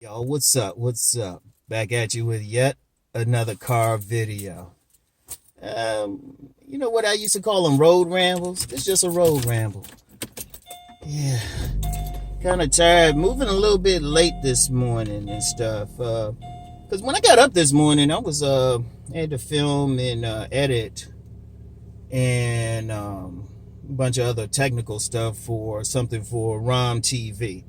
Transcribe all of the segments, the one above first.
Yo, what's up? What's up? Back at you with yet another car video. You know what I used to call them road rambles? It's just a road ramble. Yeah, kind of tired. Moving a little bit late this morning and stuff. Cause when I got up this morning, I was had to film and edit and a bunch of other technical stuff for something for Rom TV.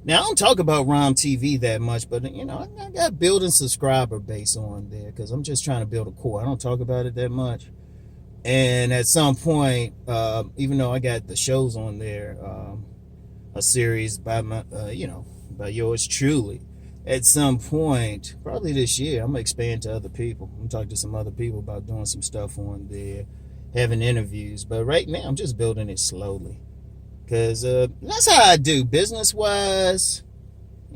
Now, I don't talk about Rom TV that much, but, you know, I got building subscriber base on there because I'm just trying to build a core. I don't talk about it that much. And at some point, even though I got the shows on there, a series by my, by yours truly, at some point, probably this year, I'm going to expand to other people. I'm talking to some other people about doing some stuff on there, having interviews. But right now, I'm just building it slowly. Because that's how I do business-wise.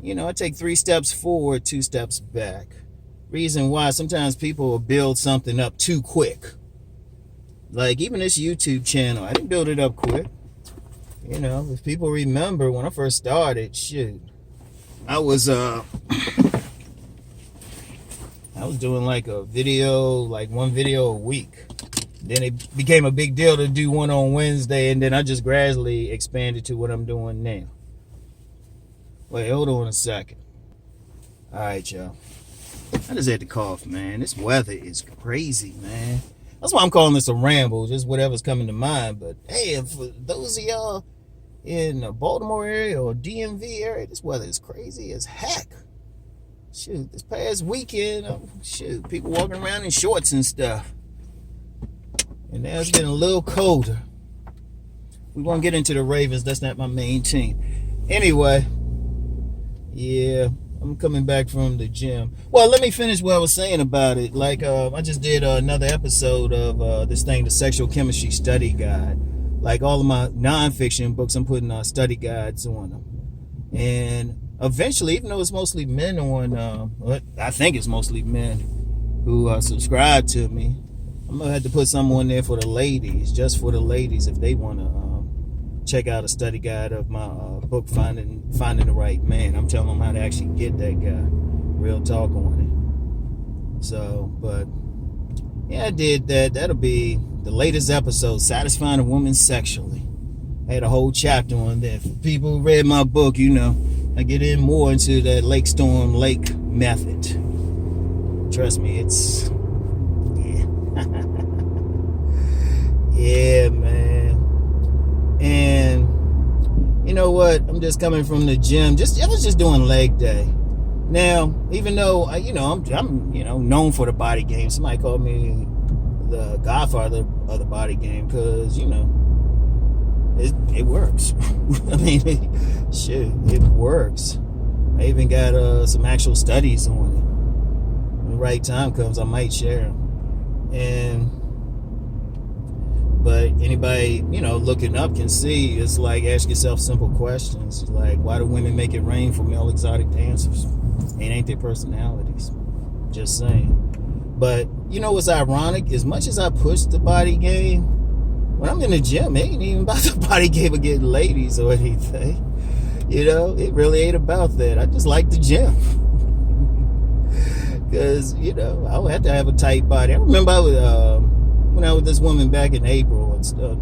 You know, I take 3 steps forward, 2 steps back. Reason why sometimes people will build something up too quick. Like even this YouTube channel, I didn't build it up quick. You know, if people remember when I first started, shoot, I was doing like a video, like one video a week. Then it became a big deal to do one on Wednesday, and then I just gradually expanded to what I'm doing now. Wait, hold on a second. All right, y'all. I just had to cough, man. This weather is crazy, man. That's why I'm calling this a ramble, just whatever's coming to mind. But, hey, for those of y'all in the Baltimore area or DMV area, this weather is crazy as heck. Shoot, this past weekend, people walking around in shorts and stuff. And now it's getting a little colder. We won't get into the Ravens. That's not my main team. Anyway, yeah, I'm coming back from the gym. Well, let me finish what I was saying about it. Like, I just did another episode of this thing, the Sexual Chemistry Study Guide. Like all of my nonfiction books, I'm putting study guides on them. And eventually, even though it's mostly men I think it's mostly men who subscribe to me, I'm gonna have to put some on there for the ladies, just for the ladies, if they want to check out a study guide of my book, Finding the Right Man. I'm telling them how to actually get that guy. Real talk on it. So, but yeah, I did that. That'll be the latest episode, Satisfying a Woman Sexually. I had a whole chapter on there. For people who read my book, you know, I get in more into that Lake Storm Lake method. Trust me, it's yeah, man. And you know what? I'm just coming from the gym. I was just doing leg day. Now, even though I'm known for the body game. Somebody called me the godfather of the body game because it works. I mean, shit, it works. I even got some actual studies on it. When the right time comes, I might share them. But anybody, looking up can see, it's like, ask yourself simple questions. Like, why do women make it rain for male exotic dancers? It ain't their personalities. Just saying. But, you know what's ironic? As much as I push the body game, when I'm in the gym, it ain't even about the body game of getting ladies or anything. It really ain't about that. I just like the gym. Because, I would have to have a tight body. I remember I went out with this woman back in April.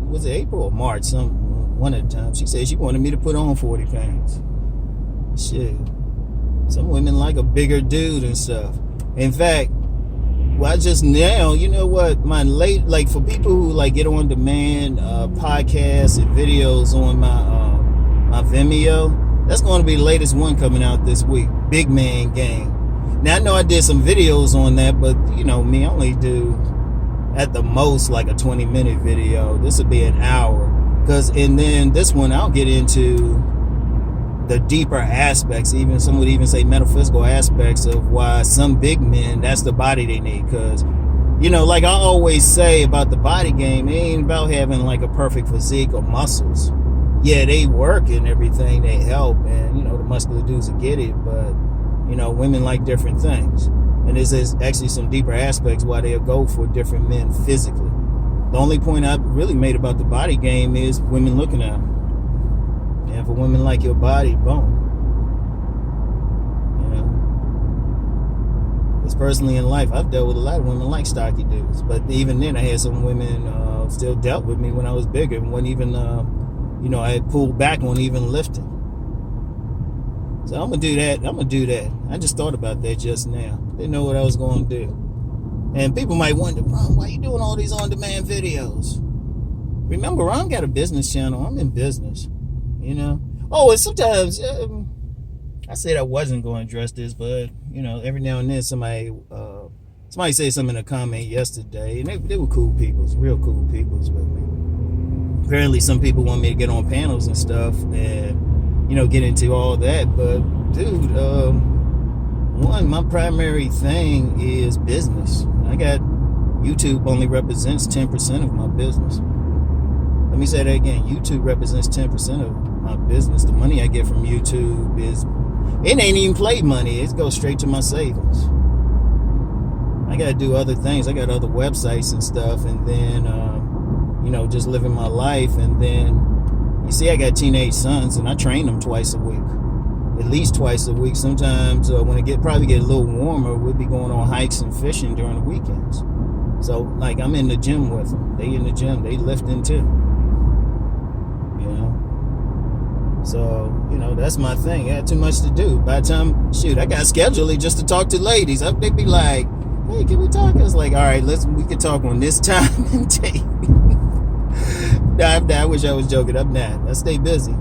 Was it April or March? One of the times. She said she wanted me to put on 40 pounds. Shit. Some women like a bigger dude and stuff. In fact, I just now, you know what? For people who get on demand podcasts and videos on my Vimeo, that's going to be the latest one coming out this week. Big Man Game. Now, I know I did some videos on that, but, me, I only do, at the most, like a 20-minute video. This would be an hour. And then this one, I'll get into the deeper aspects, some would even say metaphysical aspects of why some big men, that's the body they need. Because, like I always say about the body game, it ain't about having, like, a perfect physique or muscles. Yeah, they work and everything, they help, and, the muscular dudes will get it, but women like different things. And there's actually some deeper aspects why they'll go for different men physically. The only point I really made about the body game is women looking at them. And for women like your body, boom. personally in life, I've dealt with a lot of women like stocky dudes. But even then, I had some women still dealt with me when I was bigger and wasn't even, I had pulled back on even lifting. So I'm going to do that. I just thought about that just now. Didn't know what I was going to do. And people might wonder, Ron, why are you doing all these on-demand videos? Remember, Ron got a business channel. I'm in business, Oh, and sometimes I said I wasn't going to address this, but, every now and then somebody said something in a comment yesterday, and they were cool people, real cool people with me. Apparently some people want me to get on panels and stuff and, get into all that. But, dude, my primary thing is business. I got YouTube only represents 10% of my business. Let me say that again. YouTube represents 10% of my business. The money I get from YouTube it ain't even play money. It goes straight to my savings. I got to do other things. I got other websites and stuff, and then, just living my life. And then, you see, I got teenage sons, and I train them twice a week. At least twice a week. Sometimes when it probably get a little warmer, we'll be going on hikes and fishing during the weekends. So, like, I'm in the gym with them. They in the gym. They lifting too. So, that's my thing. I had too much to do. By the time, I got scheduled just to talk to ladies. They'd be like, hey, can we talk? I was like, all right, we can talk on this time and date. I wish I was joking. I'm not. I stay busy.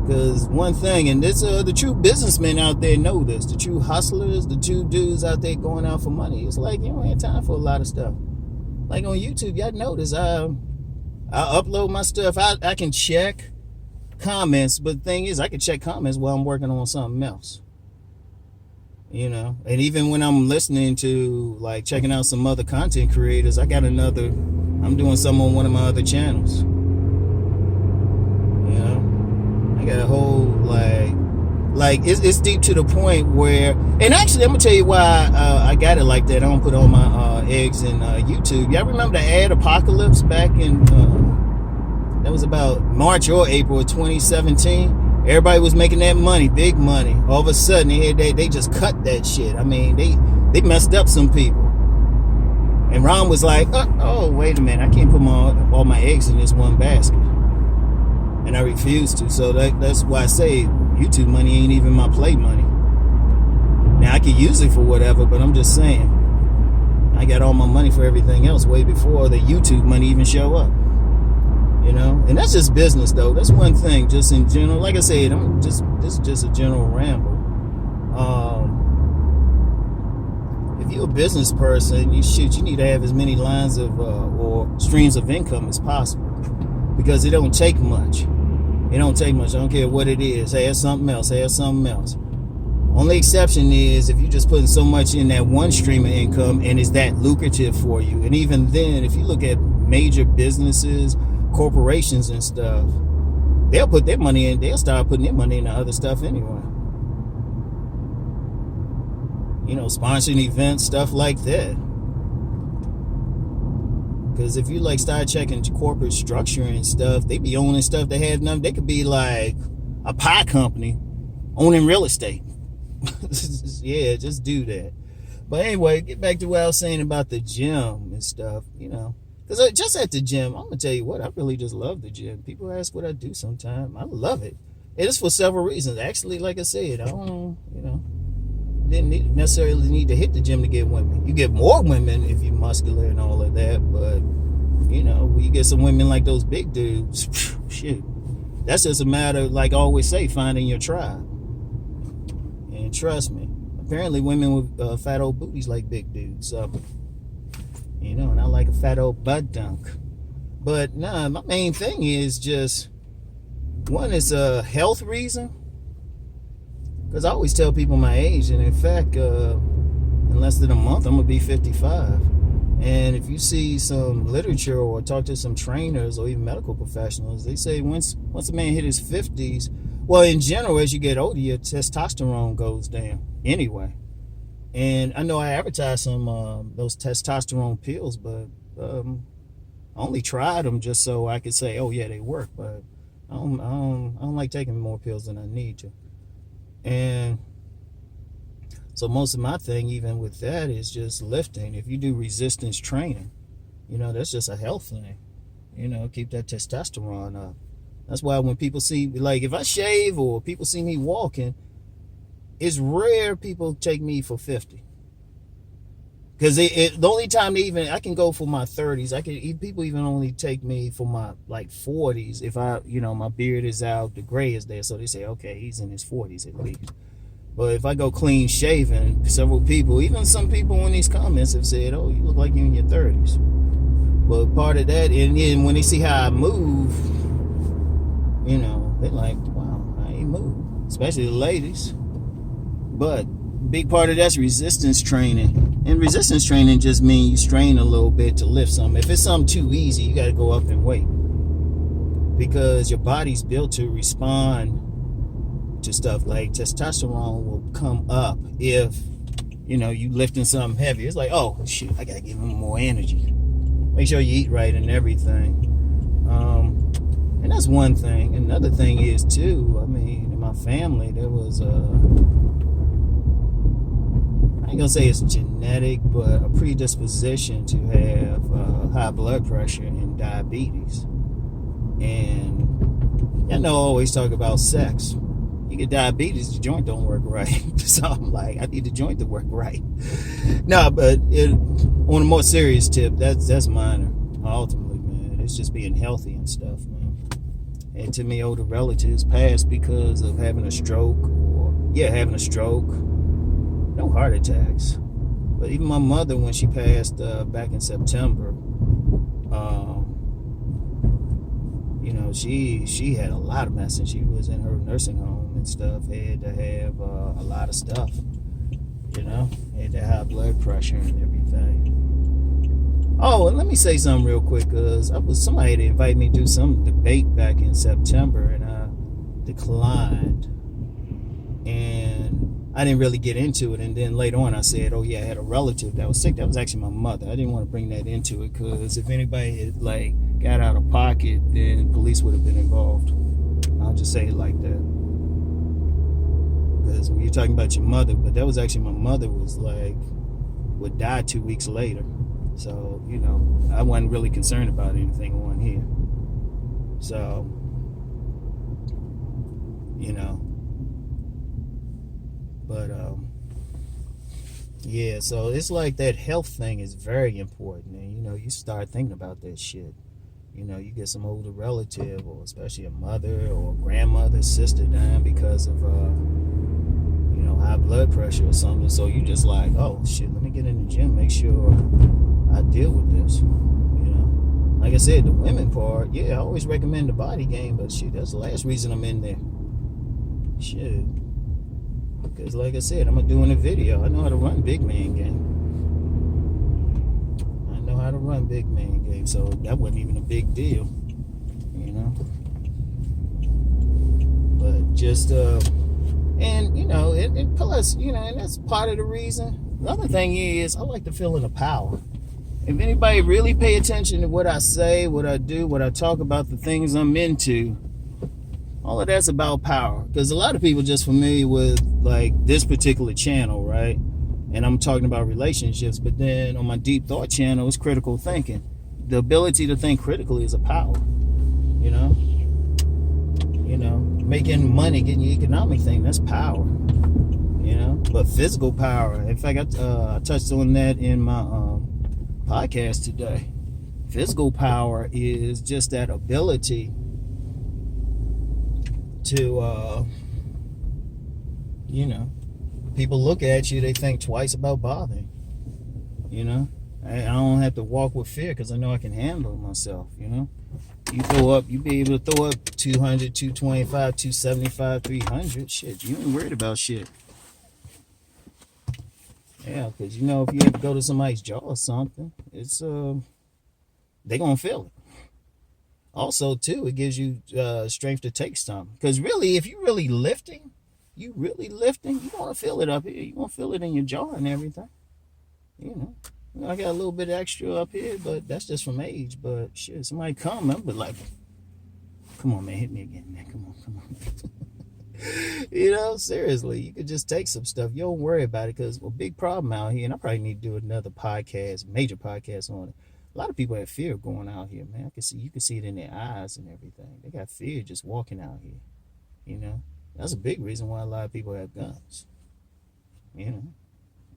Because one thing, and this the true businessmen out there know this, the true hustlers, the true dudes out there going out for money, it's like you don't have time for a lot of stuff. Like on YouTube, y'all notice I upload my stuff. I can check comments, but the thing is, I can check comments while I'm working on something else. And even when I'm listening to, like, checking out some other content creators, I'm doing something on one of my other channels. I got a whole, like it's deep to the point where, and actually, I'm going to tell you why I got it like that. I don't put all my eggs in YouTube. Y'all remember the ad apocalypse back in, that was about March or April of 2017? Everybody was making that money, big money. All of a sudden, they just cut that shit. I mean, they messed up some people. And Ron was like, oh, wait a minute. I can't put all my eggs in this one basket. And I refused to. So that's why I say YouTube money ain't even my play money. Now, I could use it for whatever, but I'm just saying, I got all my money for everything else way before the YouTube money even show up. And that's just business, though. That's one thing, just in general. Like I said, this is just a general ramble. If you're a business person, you need to have as many lines of or streams of income as possible, because it don't take much. It don't take much. I don't care what it is. Add something else. Only exception is if you're just putting so much in that one stream of income and is that lucrative for you. And even then, if you look at major businesses, corporations and stuff, they'll put their money in. They'll start putting their money into other stuff anyway. Sponsoring events, stuff like that. Because if you start checking corporate structure and stuff, they be owning stuff that has nothing. They could be like a pie company owning real estate. Yeah, just do that. But anyway, get back to what I was saying about the gym and stuff, Because just at the gym, I'm going to tell you what, I really just love the gym. People ask what I do sometimes. I love it. It is for several reasons. Actually, like I said, I don't, didn't necessarily need to hit the gym to get women. You get more women if you're muscular and all of that. But, when you get some women like those big dudes, shit. That's just a matter, like I always say, finding your tribe. And trust me, apparently women with fat old booties like big dudes. So, and I like a fat old butt dunk. But nah, my main thing is just, one is a health reason. Because I always tell people my age, and in fact, in less than a month, I'm going to be 55. And if you see some literature or talk to some trainers or even medical professionals, they say once a man hit his 50s, well, in general, as you get older, your testosterone goes down anyway. And I know I advertised some those testosterone pills, but I only tried them just so I could say, oh yeah, they work. But I don't like taking more pills than I need to. And So most of my thing, even with that, is just lifting. If you do resistance training, that's just a health thing. Keep that testosterone up. That's why when people see, like, if I shave or people see me walking, it's rare people take me for 50. Because the only time I can go for my 30s. People even only take me for my like 40s. If my beard is out, the gray is there. So they say, okay, he's in his 40s at least. But if I go clean shaven, several people, even some people in these comments have said, oh, you look like you're in your 30s. But part of that, and then when they see how I move, they're like, wow, I ain't moved. Especially the ladies. But big part of that's resistance training. And resistance training just means you strain a little bit to lift something. If it's something too easy, you got to go up and wait. Because your body's built to respond to stuff. Like testosterone will come up if, you lifting something heavy. It's like, oh, shit, I got to give him more energy. Make sure you eat right and everything. And that's one thing. Another thing is, too, I mean, in my family, there was I ain't gonna say it's genetic, but a predisposition to have high blood pressure and diabetes. And I always talk about sex. You get diabetes, the joint don't work right. So I'm like, I need the joint to work right. No, but on a more serious tip, that's minor. Ultimately, man, it's just being healthy and stuff, man. And to me, older relatives passed because of having a stroke no heart attacks. But even my mother, when she passed back in September, she had a lot of medicine. She was in her nursing home and stuff. Had to have a lot of stuff. Had to have blood pressure and everything. Oh, and let me say something real quick, because somebody had invited me to do some debate back in September, and I declined. And I didn't really get into it. And then later on, I said, oh, yeah, I had a relative that was sick. That was actually my mother. I didn't want to bring that into it, because if anybody had, got out of pocket, then police would have been involved. I'll just say it like that. Because when you're talking about your mother, but that was actually my mother would die 2 weeks later. So, I wasn't really concerned about anything on here. So, but, yeah, so it's like that health thing is very important. And, you start thinking about that shit. You get some older relative, or especially a mother or grandmother, sister dying because of, high blood pressure or something. So you just like, oh, shit, let me get in the gym, make sure I deal with this. Like I said, the women part, yeah, I always recommend the body game, but shit, that's the last reason I'm in there. Shit. Because like I said, I'm doing a video. I know how to run big man game. So that wasn't even a big deal. But just, and plus, and that's part of the reason. The other thing is, I like the feeling of power. If anybody really pay attention to what I say, what I do, what I talk about, the things I'm into, all of that's about power. Because a lot of people just familiar with this particular channel, right? And I'm talking about relationships, but then on my Deep Thought channel, it's critical thinking. The ability to think critically is a power, making money, getting your economic thing, that's power, but physical power, in fact, I touched on that in my podcast today. Physical power is just that ability to, people look at you, they think twice about bothering, I don't have to walk with fear, because I know I can handle myself, you be able to throw up 200, 225, 275, 300, shit, you ain't worried about shit. Yeah, because if you have to go to somebody's jaw or something, it's they gonna feel it. Also, too, it gives you strength to take something. Because really, if you're really lifting, you want to feel it up here. You want to feel it in your jaw and everything. I got a little bit extra up here, but that's just from age. But shit, somebody come, I'm like, come on, man, hit me again, man. Come on. You know, seriously, you could just take some stuff. You don't worry about it because a big problem out here, and I probably need to do another podcast, major podcast on it. A lot of people have fear of going out here, man. You can see it in their eyes and everything. They got fear just walking out here. You know, that's a big reason why a lot of people have guns. You know,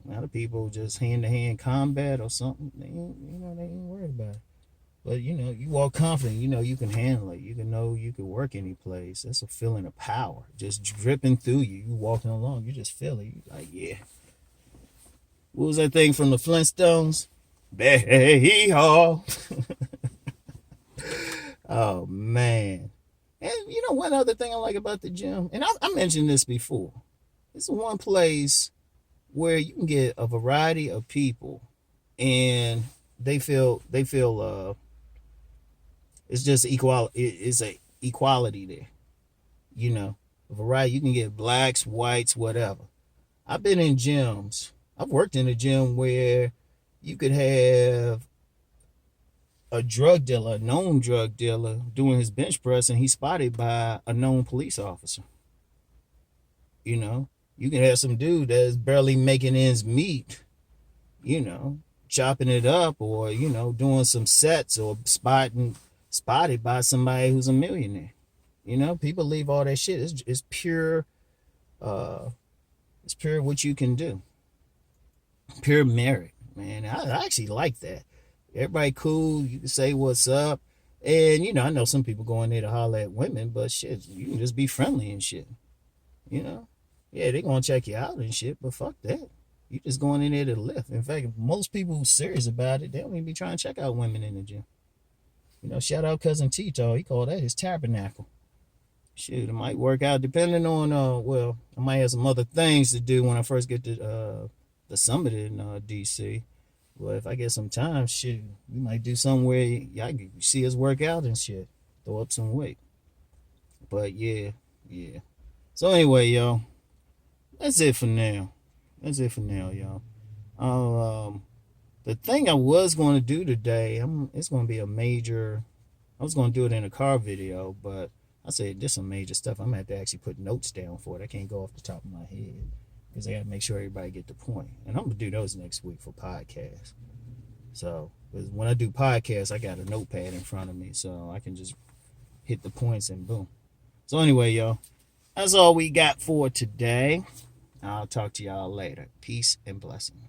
a lot of people just hand to hand combat or something. They ain't worried about it. But you walk confident. You can handle it. You can work any place. That's a feeling of power just dripping through you. You walking along, you just feel it. You like, yeah. What was that thing from the Flintstones? Hee-haw. Oh man. And one other thing I like about the gym, and I mentioned this before. It's one place where you can get a variety of people, and they feel it's just equal. It's a equality there. A variety. You can get blacks, whites, whatever. I've been in gyms. I've worked in a gym where you could have a drug dealer, a known drug dealer, doing his bench press, and he's spotted by a known police officer. You can have some dude that's barely making ends meet, chopping it up, or doing some sets, or spotted by somebody who's a millionaire. People leave all that shit. It's pure. It's pure what you can do. Pure merit, man. I actually like that. Everybody cool. You can say what's up, and I know some people go in there to holler at women, but shit, you can just be friendly and shit. Yeah, they gonna check you out and shit, but fuck that. You just going in there to lift. In fact, most people who's serious about it, they don't even be trying to check out women in the gym. Shout out cousin Tito. He called that his tabernacle. Shit, it might work out depending on I might have some other things to do when I first get to the summit in DC. Well, if I get some time, shit, we might do something where y'all can see us work out and shit. Throw up some weight. But yeah. So anyway, y'all. That's it for now. Y'all. The thing I was going to do today, it's going to be a major. I was going to do it in a car video, but I said there's some major stuff. I'm going to have to actually put notes down for it. I can't go off the top of my head because I got to make sure everybody get the point. And I'm going to do those next week for podcasts. So, because when I do podcasts, I got a notepad in front of me, so I can just hit the points and boom. So anyway, y'all, that's all we got for today. I'll talk to y'all later. Peace and blessings.